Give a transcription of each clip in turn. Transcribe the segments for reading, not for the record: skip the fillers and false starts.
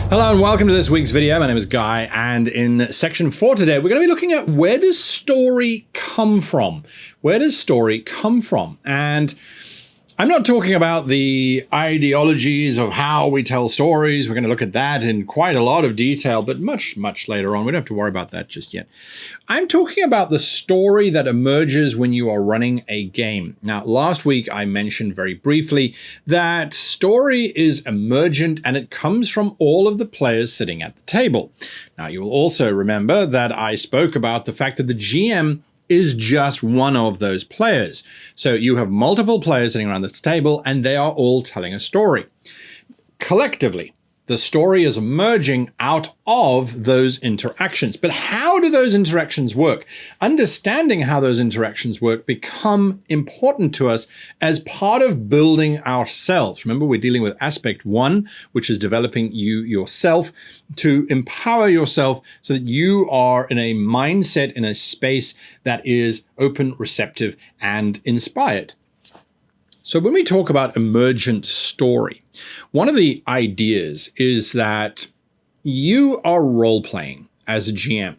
Hello and welcome to this week's video. My name is Guy, and in section 4 today we're going to be looking at where does story come from? Where does story come from? And I'm not talking about the ideologies of how we tell stories. We're going to look at that in quite a lot of detail, but much later on. We don't have to worry about that just yet. I'm talking about the story that emerges when you are running a game. Now, last week I mentioned very briefly that story is emergent and it comes from all of the players sitting at the table. Now, you will also remember that I spoke about the fact that the GM is just one of those players. So you have multiple players sitting around this table and they are all telling a story. Collectively, the story is emerging out of those interactions. But how do those interactions work? Understanding how those interactions work become important to us as part of building ourselves. Remember, we're dealing with aspect 1, which is developing you yourself to empower yourself so that you are in a mindset, in a space that is open, receptive, and inspired. So when we talk about emergent story, one of the ideas is that you are role-playing as a GM.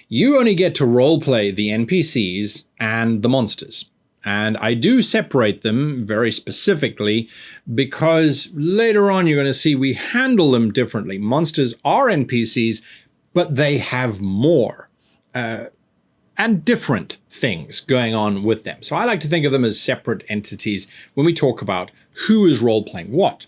You only get to role-play the NPCs and the monsters. And I do separate them very specifically because later on you're going to see we handle them differently. Monsters are NPCs, but they have more and different things going on with them. So I like to think of them as separate entities when we talk about who is role-playing what.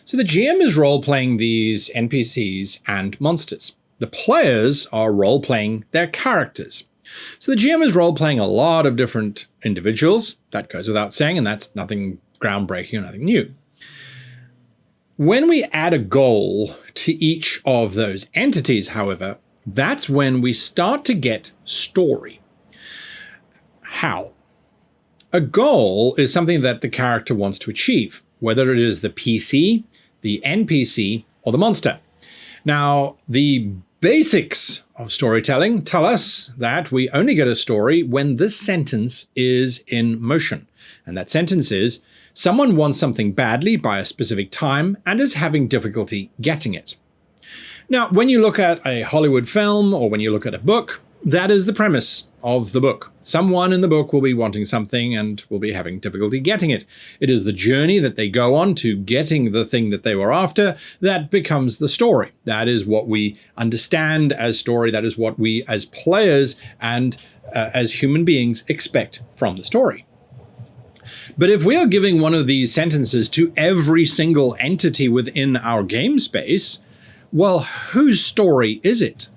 So the GM is role-playing these NPCs and monsters. The players are role-playing their characters. So the GM is role-playing a lot of different individuals. That goes without saying, and that's nothing groundbreaking or nothing new. When we add a goal to each of those entities, however, that's when we start to get story. How? A goal is something that the character wants to achieve, whether it is the PC, the NPC, or the monster. Now, the basics of storytelling tell us that we only get a story when this sentence is in motion. And that sentence is, someone wants something badly by a specific time and is having difficulty getting it. Now, when you look at a Hollywood film or when you look at a book, that is the premise of the book. Someone in the book will be wanting something and will be having difficulty getting it. It is the journey that they go on to getting the thing that they were after that becomes the story. That is what we understand as story. That is what we as players and as human beings expect from the story. But if we are giving one of these sentences to every single entity within our game space, well, whose story is it?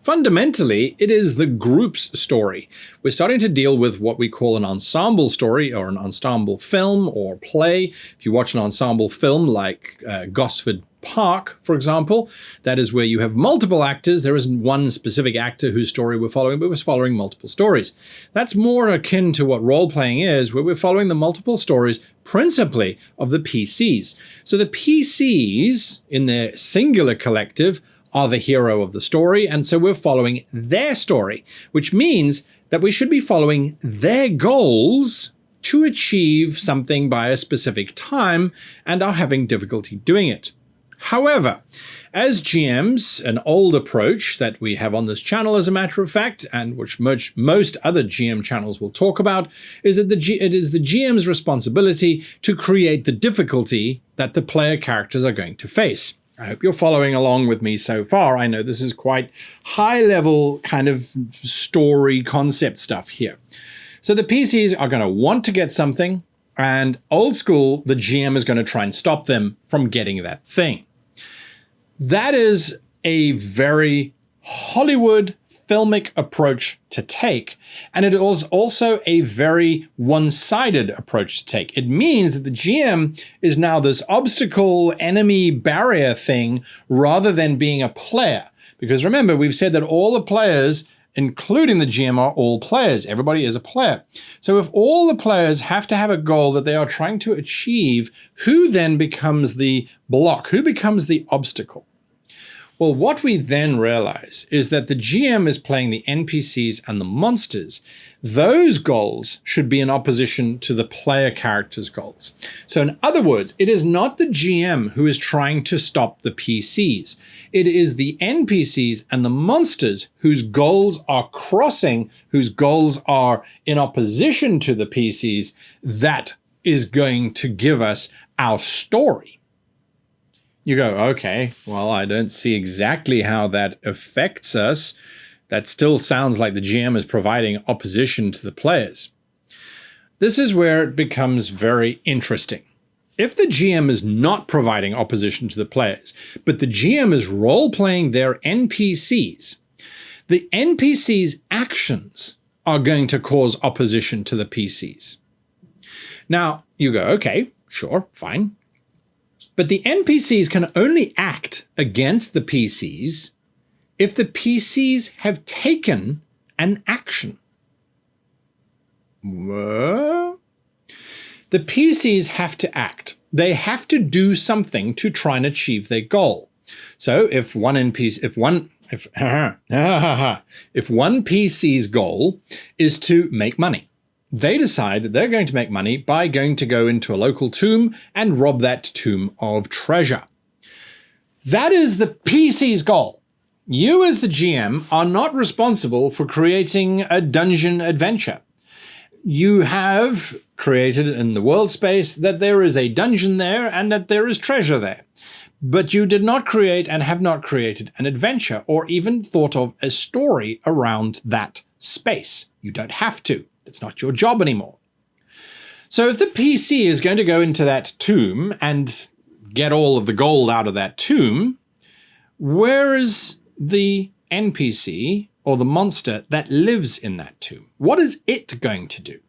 Fundamentally, it is the group's story. We're starting to deal with what we call an ensemble story or an ensemble film or play. If you watch an ensemble film like Gosford Park, for example, that is where you have multiple actors. There isn't one specific actor whose story we're following, but we're following multiple stories. That's more akin to what role-playing is, where we're following the multiple stories principally of the PCs. So the PCs, in their singular collective, are the hero of the story, and so we're following their story, which means that we should be following their goals to achieve something by a specific time and are having difficulty doing it. However, as GMs, an old approach that we have on this channel, as a matter of fact, and which most other GM channels will talk about, is that it is the GM's responsibility to create the difficulty that the player characters are going to face. I hope you're following along with me so far. I know this is quite high-level kind of story concept stuff here. So the PCs are going to want to get something, and old school, the GM is going to try and stop them from getting that thing. That is a very Hollywood filmic approach to take, and it is also a very one-sided approach to take. It means that the GM is now this obstacle, enemy, barrier thing rather than being a player. Because remember, we've said that all the players, including the GM, are all players. Everybody is a player. So if all the players have to have a goal that they are trying to achieve, who then becomes the block? Who becomes the obstacle? Well, what we then realize is that the GM is playing the NPCs and the monsters. Those goals should be in opposition to the player character's goals. So in other words, it is not the GM who is trying to stop the PCs. It is the NPCs and the monsters whose goals are crossing, whose goals are in opposition to the PCs, that is going to give us our story. You go, okay, well, I don't see exactly how that affects us. That still sounds like the GM is providing opposition to the players. This is where it becomes very interesting. If the GM is not providing opposition to the players, but the GM is role-playing their NPCs, the NPCs' actions are going to cause opposition to the PCs. Now, you go, okay, sure, fine. But the NPCs can only act against the PCs if the PCs have taken an action. The PCs have to act. They have to do something to try and achieve their goal. So if one PC's goal is to make money, they decide that they're going to make money by going to go into a local tomb and rob that tomb of treasure. That is the PC's goal. You as the GM are not responsible for creating a dungeon adventure. You have created in the world space that there is a dungeon there and that there is treasure there. But you did not create and have not created an adventure or even thought of a story around that space. You don't have to. It's not your job anymore. So if the PC is going to go into that tomb and get all of the gold out of that tomb, where is the NPC or the monster that lives in that tomb? What is it going to do?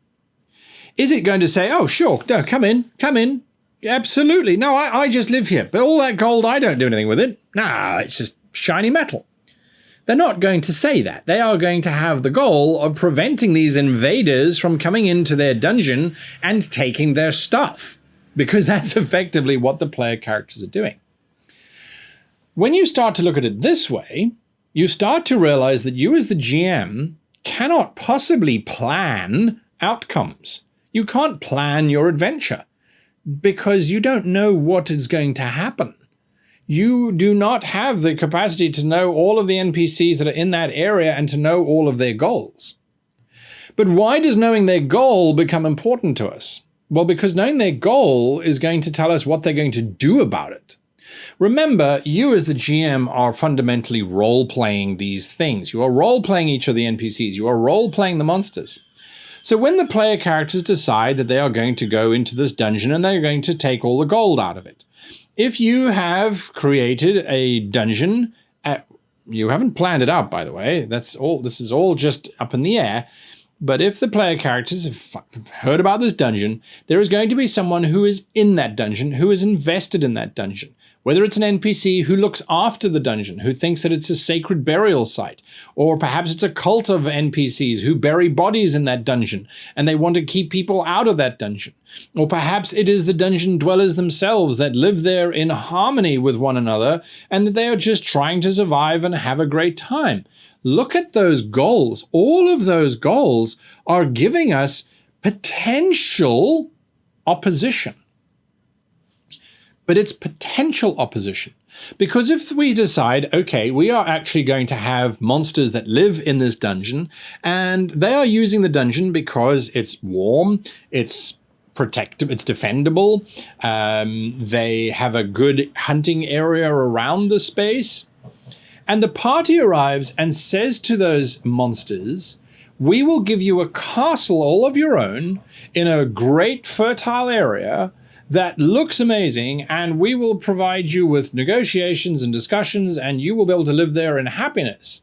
Is it going to say, oh, sure, no, come in, absolutely. No, I just live here, but all that gold, I don't do anything with it. Nah, it's just shiny metal. They're not going to say that. They are going to have the goal of preventing these invaders from coming into their dungeon and taking their stuff, because that's effectively what the player characters are doing. When you start to look at it this way, you start to realize that you as the GM cannot possibly plan outcomes. You can't plan your adventure because you don't know what is going to happen. You do not have the capacity to know all of the NPCs that are in that area and to know all of their goals. But why does knowing their goal become important to us? Well, because knowing their goal is going to tell us what they're going to do about it. Remember, you as the GM are fundamentally role-playing these things. You are role-playing each of the NPCs. You are role-playing the monsters. So when the player characters decide that they are going to go into this dungeon and they're going to take all the gold out of it, if you have created a dungeon, you haven't planned it out, by the way. This is all just up in the air. But if the player characters have heard about this dungeon, there is going to be someone who is in that dungeon, who is invested in that dungeon. Whether it's an NPC who looks after the dungeon, who thinks that it's a sacred burial site, or perhaps it's a cult of NPCs who bury bodies in that dungeon, and they want to keep people out of that dungeon. Or perhaps it is the dungeon dwellers themselves that live there in harmony with one another, and that they are just trying to survive and have a great time. Look at those goals. All of those goals are giving us potential opposition. But it's potential opposition. Because if we decide, okay, we are actually going to have monsters that live in this dungeon, and they are using the dungeon because it's warm, it's protective, it's defendable, they have a good hunting area around the space, and the party arrives and says to those monsters, we will give you a castle all of your own in a great fertile area that looks amazing, and we will provide you with negotiations and discussions, and you will be able to live there in happiness.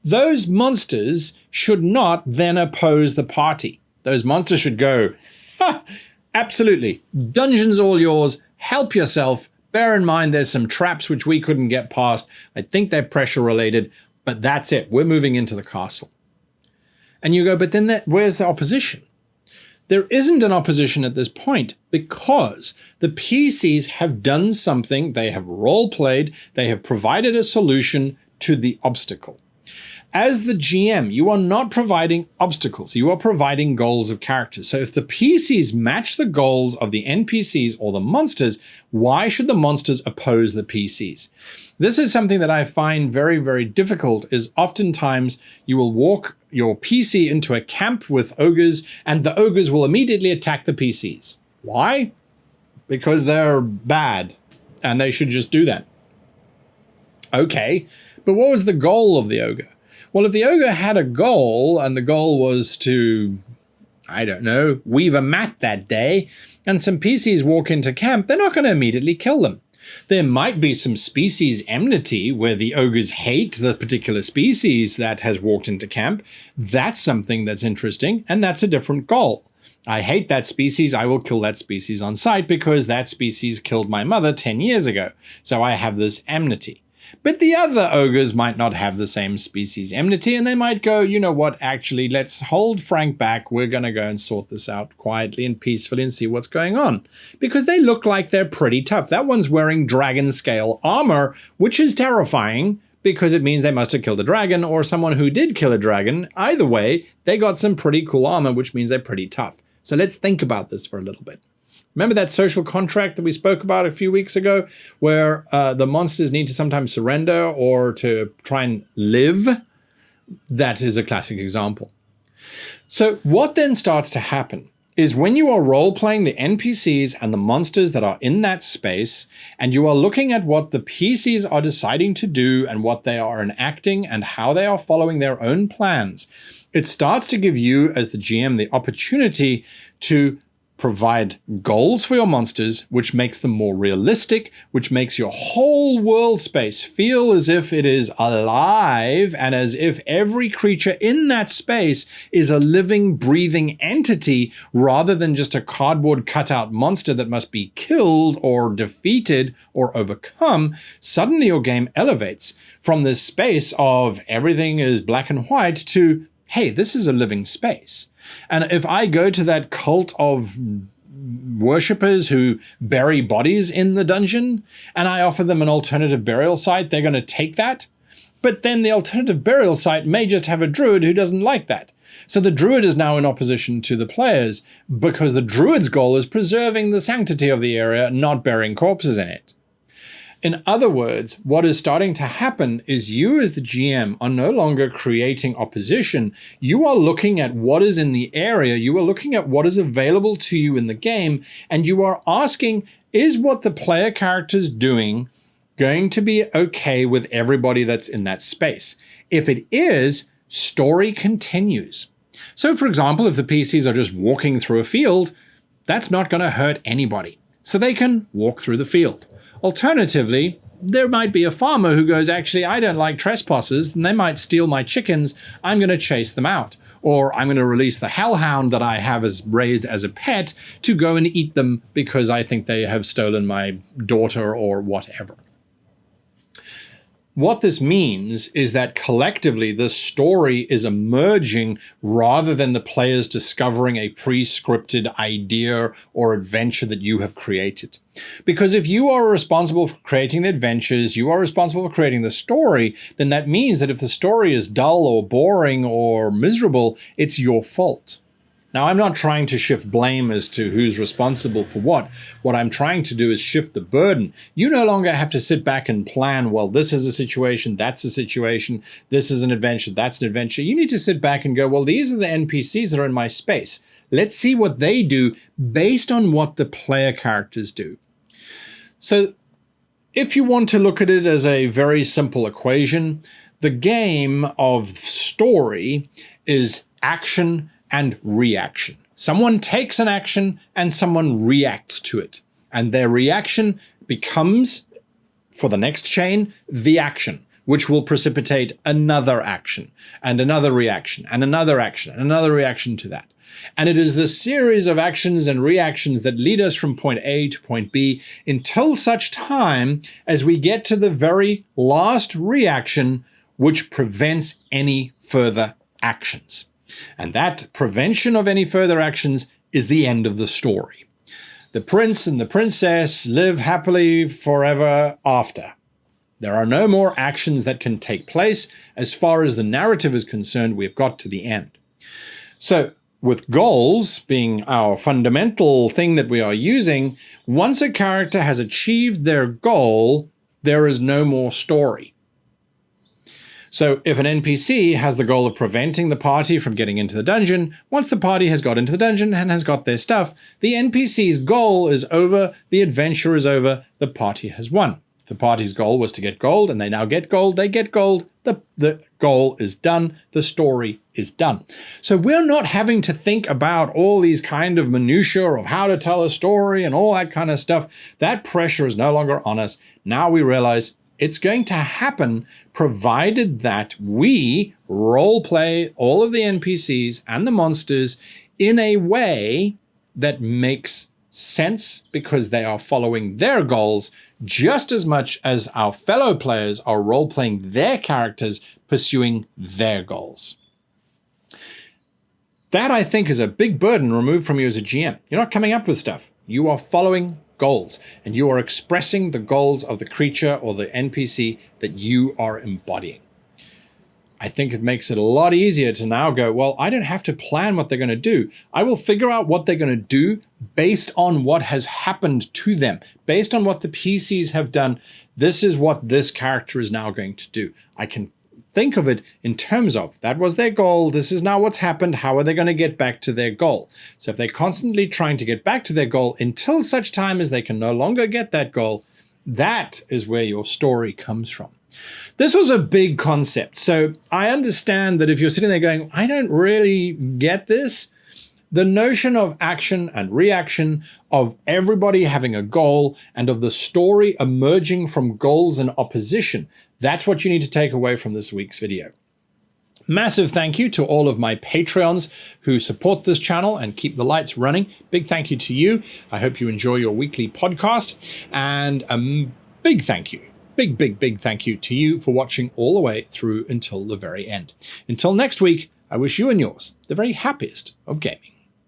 Those monsters should not then oppose the party. Those monsters should go, ha, absolutely, dungeon's all yours, help yourself. Bear in mind there's some traps which we couldn't get past. I think they're pressure related, but that's it. We're moving into the castle. And you go, but then where's the opposition? there isn't an opposition at this point because the PCs have done something, they have role-played, they have provided a solution to the obstacle. As the GM, you are not providing obstacles, you are providing goals of characters. So if the PCs match the goals of the NPCs or the monsters, why should the monsters oppose the PCs? This is something that I find very, very difficult, is oftentimes you will walk your PC into a camp with ogres and the ogres will immediately attack the PCs. Why? Because they're bad and they should just do that. Okay, but what was the goal of the ogre? Well, if the ogre had a goal, and the goal was to, I don't know, weave a mat that day, and some PCs walk into camp, they're not going to immediately kill them. There might be some species enmity where the ogres hate the particular species that has walked into camp. That's something that's interesting, and that's a different goal. I hate that species, I will kill that species on sight because that species killed my mother 10 years ago. So I have this enmity. But the other ogres might not have the same species enmity, and they might go, you know what, actually, let's hold Frank back. We're going to go and sort this out quietly and peacefully and see what's going on. Because they look like they're pretty tough. That one's wearing dragon scale armor, which is terrifying because it means they must have killed a dragon or someone who did kill a dragon. Either way, they got some pretty cool armor, which means they're pretty tough. So let's think about this for a little bit. Remember that social contract that we spoke about a few weeks ago, where the monsters need to sometimes surrender or to try and live? That is a classic example. So what then starts to happen is when you are role-playing the NPCs and the monsters that are in that space, and you are looking at what the PCs are deciding to do and what they are enacting and how they are following their own plans, it starts to give you, as the GM, the opportunity to provide goals for your monsters, which makes them more realistic, which makes your whole world space feel as if it is alive and as if every creature in that space is a living, breathing entity rather than just a cardboard cutout monster that must be killed or defeated or overcome. Suddenly your game elevates from this space of everything is black and white to, hey, this is a living space. And if I go to that cult of worshippers who bury bodies in the dungeon and I offer them an alternative burial site, they're going to take that. But then the alternative burial site may just have a druid who doesn't like that. So the druid is now in opposition to the players because the druid's goal is preserving the sanctity of the area, not burying corpses in it. In other words, what is starting to happen is you as the GM are no longer creating opposition. You are looking at what is in the area, you are looking at what is available to you in the game, and you are asking, is what the player character's doing going to be okay with everybody that's in that space? If it is, story continues. So for example, if the PCs are just walking through a field, that's not going to hurt anybody. So they can walk through the field. Alternatively, there might be a farmer who goes, actually, I don't like trespassers, and they might steal my chickens. I'm going to chase them out. Or I'm going to release the hellhound that I have raised as a pet to go and eat them because I think they have stolen my daughter or whatever. What this means is that collectively the story is emerging rather than the players discovering a pre-scripted idea or adventure that you have created. Because if you are responsible for creating the adventures, you are responsible for creating the story, then that means that if the story is dull or boring or miserable, it's your fault. Now, I'm not trying to shift blame as to who's responsible for what. What I'm trying to do is shift the burden. You no longer have to sit back and plan, well, this is a situation, that's a situation, this is an adventure, that's an adventure. You need to sit back and go, well, these are the NPCs that are in my space. Let's see what they do based on what the player characters do. So if you want to look at it as a very simple equation, the game of story is action and reaction. Someone takes an action and someone reacts to it. And their reaction becomes, for the next chain, the action, which will precipitate another action and another reaction and another action and another reaction to that. And it is the series of actions and reactions that lead us from point A to point B until such time as we get to the very last reaction, which prevents any further actions. And that prevention of any further actions is the end of the story. The prince and the princess live happily forever after. There are no more actions that can take place. As far as the narrative is concerned, we've got to the end. So with goals being our fundamental thing that we are using, once a character has achieved their goal, there is no more story. So if an NPC has the goal of preventing the party from getting into the dungeon, once the party has got into the dungeon and has got their stuff, the NPC's goal is over, the adventure is over, the party has won. The party's goal was to get gold, and they now get gold, they get gold, the goal is done, the story is done. So we're not having to think about all these kind of minutiae of how to tell a story and all that kind of stuff. That pressure is no longer on us. Now we realize it's going to happen provided that we role play all of the NPCs and the monsters in a way that makes sense, because they are following their goals just as much as our fellow players are role-playing their characters pursuing their goals. That, I think, is a big burden removed from you as a GM. You're not coming up with stuff. You are following goals, and you are expressing the goals of the creature or the NPC that you are embodying. I think it makes it a lot easier to now go, well, I don't have to plan what they're going to do. I will figure out what they're going to do based on what has happened to them, based on what the PCs have done. This is what this character is now going to do. I can think of it in terms of, that was their goal, this is now what's happened, how are they going to get back to their goal? So if they're constantly trying to get back to their goal until such time as they can no longer get that goal, that is where your story comes from. This was a big concept. So I understand that if you're sitting there going, I don't really get this, the notion of action and reaction, of everybody having a goal, and of the story emerging from goals and opposition, that's what you need to take away from this week's video. Massive thank you to all of my Patreons who support this channel and keep the lights running. Big thank you to you. I hope you enjoy your weekly podcast. And a big thank you, big thank you to you for watching all the way through until the very end. Until next week, I wish you and yours the very happiest of gaming.